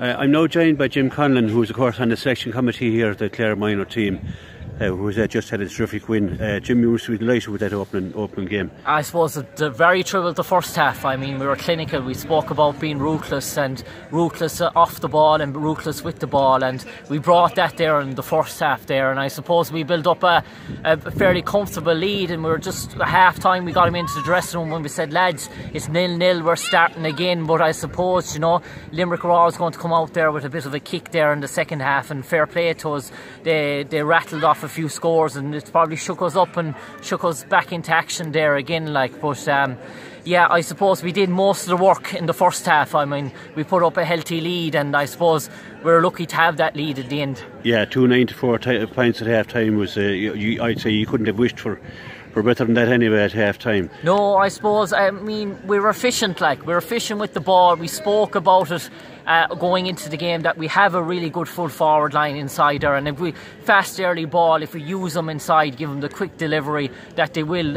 I'm now joined by Jim Conlon, who is of course on the selection committee here at the Clare minor team, who has just had a terrific win. Jim, you must be delighted with that opening game. I suppose the very true with the first half. I mean, we were clinical. We spoke about being ruthless off the ball and ruthless with the ball, and we brought that there in the first half there. And I suppose we built up a fairly comfortable lead, and we were just at half time we got him into the dressing room when we said, lads, it's 0-0, we're starting again. But I suppose, you know, Limerick were always going to come out there with a bit of a kick there in the second half, and fair play to us, they rattled off a few scores, and it probably shook us up and shook us back into action there again, like. But yeah, I suppose we did most of the work in the first half. I mean, we put up a healthy lead, and I suppose we're lucky to have that lead at the end. Yeah, 294 points at half time was I'd say you couldn't have wished for better than that anyway at half time. No, I suppose, I mean, we were efficient, like, we were efficient with the ball. We spoke about it going into the game, that we have a really good full forward line inside there, and if we fast early ball, if we use them inside, give them the quick delivery, that they will,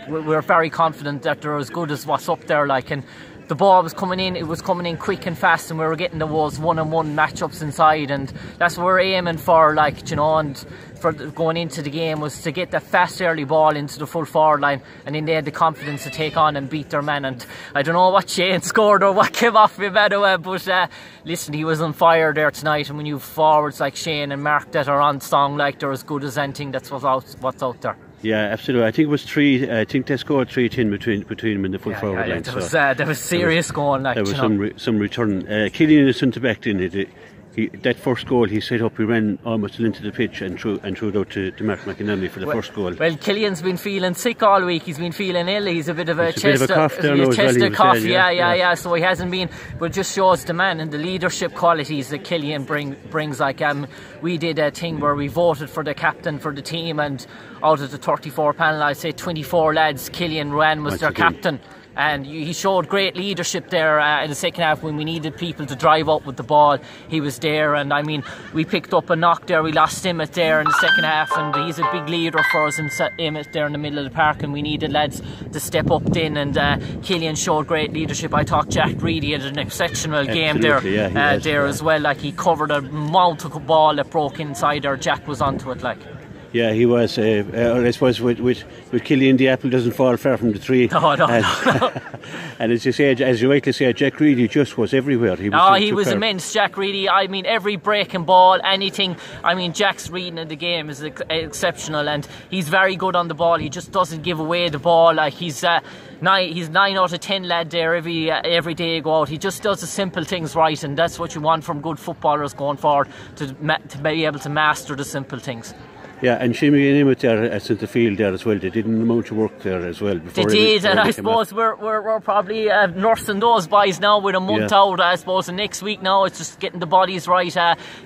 we're very confident that they're as good as what's up there, like. And the ball was coming in, it was coming in quick and fast, and we were getting those one-on-one matchups inside, and that's what we're aiming for, like, you know. And for going into the game was to get the fast early ball into the full forward line, and then they had the confidence to take on and beat their man. And I don't know what Shane scored or what came off him anyway, but listen, he was on fire there tonight, and when you have forwards like Shane and Mark that are on song, like, they're as good as anything that's what's out there. Yeah, absolutely. I think it was I think they scored 3-10 between them in the full forward line. There was serious going, like. There was some return. Killian is centre back in it. That first goal he set up, he ran almost into the pitch and threw it out to Mark McInerney for the first goal. Well, Killian's been feeling sick all week. He's been feeling ill. He's a bit of a chest cough there now as well. Cough, yeah. So he hasn't been, but it just shows the man and the leadership qualities that Killian brings. Like, we did a thing where we voted for the captain for the team, and out of the 34 panel, I'd say 24 lads, Killian Ruan was their captain. And he showed great leadership there in the second half when we needed people to drive up with the ball. He was there, and I mean, we picked up a knock there. We lost Emmett there in the second half, and he's a big leader for us, Emmett there in the middle of the park, and we needed lads to step up then. And Killian showed great leadership. I thought Jack Reedy had an exceptional game there, as well. Like, he covered a mount of ball that broke inside there. Jack was onto it, like. Yeah, he was. I suppose with Killian, the apple doesn't fall far from the tree. No. And as you say, as you rightly say, Jack Reedy just was everywhere. He was immense, Jack Reedy. I mean, every breaking ball, anything. I mean, Jack's reading of the game is exceptional, and he's very good on the ball. He just doesn't give away the ball. Like, he's 9 out of 10 lad there every day go out. He just does the simple things right, and that's what you want from good footballers going forward, to be able to master the simple things. Yeah, and Shimmy and Emmett there at centre field there as well. They did an amount of work there as well. They did, and I suppose we're probably nursing those boys now with a month out, I suppose. And next week now, it's just getting the bodies right.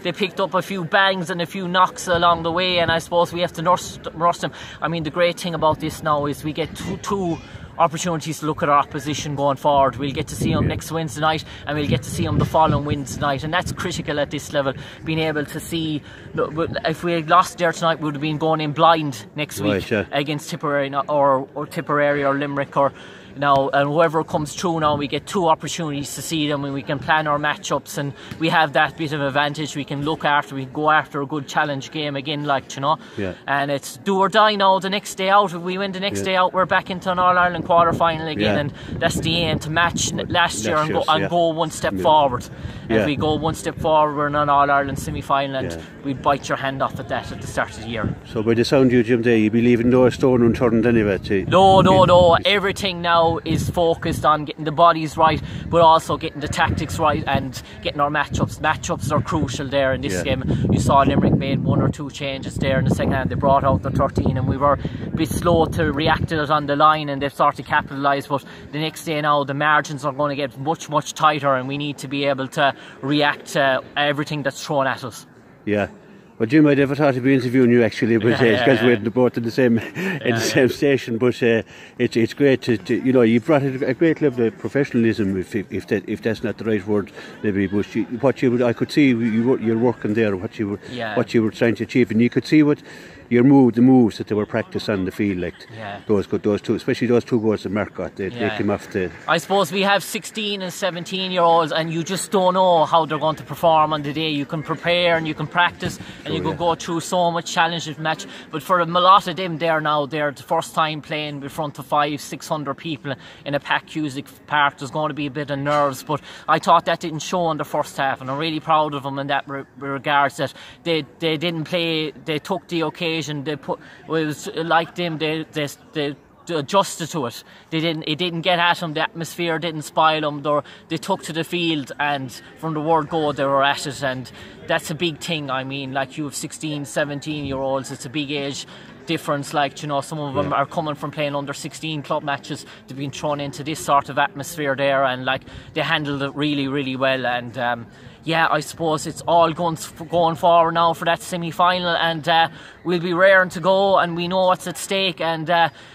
They picked up a few bangs and a few knocks along the way, and I suppose we have to nurse them. I mean, the great thing about this now is we get two opportunities to look at our opposition going forward. We'll get to see them next Wednesday night, and we'll get to see them the following Wednesday night, and that's critical at this level, being able to see. If we had lost there tonight, we would have been going in blind next week against Tipperary or Tipperary or Limerick or now, and whoever comes through now, we get two opportunities to see them, and we can plan our matchups, and we have that bit of advantage. We can go after a good challenge game again, like, you know. And it's do or die now the next day out. If we win the next day out, we're back into an All-Ireland quarter-final again, and that's the aim, to match last year and go one step forward. If we go one step forward, we're in an All-Ireland semi-final, and we'd bite your hand off at that at the start of the year. So by the sound you, Jim, you'd be leaving no stone unturned anyway? No. Everything now is focused on getting the bodies right, but also getting the tactics right and getting our matchups. Matchups are crucial there in this game. You saw Limerick made 1 or 2 changes there in the second hand. They brought out the 13, and we were a bit slow to react to it on the line, and they've started to capitalise. But the next day now, the margins are going to get much tighter, and we need to be able to react to everything that's thrown at us. Yeah. Well, Jim, I'd never thought I'd be interviewing you actually, but because we're both in the same same station. But it's great to you know, you brought a great level of professionalism, if that's not the right word, maybe. But I could see you're working there, what you were trying to achieve, and you could see what the moves that they were practiced on the field, like those two, especially those 2 goals that Mark got, they came off the... I suppose we have 16 and 17-year-olds, and you just don't know how they're going to perform on the day. You can prepare and you can practice, and you can go through so much challenge of match. But for a lot of them there now, they're the first time playing in front of 500-600 people in a packed Cusick Park. There's going to be a bit of nerves, but I thought that didn't show in the first half, and I'm really proud of them in that regards, that they didn't play. They took the occasion. It was like them. They adjusted to it. It didn't get at them. The atmosphere didn't spoil them. They took to the field, and from the word go, they were at it, and that's a big thing. I mean, like, you have 16, 17-year-olds. It's a big age difference. Like, you know, some of them are coming from playing under 16 club matches. They've been thrown into this sort of atmosphere there, and like, they handled it really, really well. And I suppose it's all going forward now for that semi-final, and we'll be raring to go, and we know what's at stake. And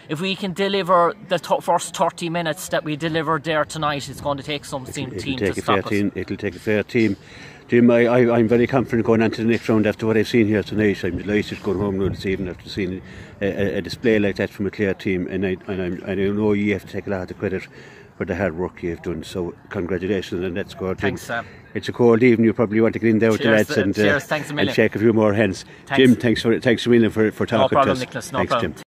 if we can deliver the first 30 minutes that we delivered there tonight, it's going to take some team to stop us. It'll take a fair team. Jim, I'm very confident going on to the next round after what I've seen here tonight. I'm delighted going home now this evening after seeing a display like that from a Clare team, and I know you have to take a lot of the credit for the hard work you've done. So congratulations, and let's go. Thanks, Sam. It's a cold evening. You probably want to get in there with the lads and thanks a million. And shake a few more hands. Thanks. Jim, thanks for a million for talking to us. No problem, to us. Nicholas. No thanks, problem. Jim.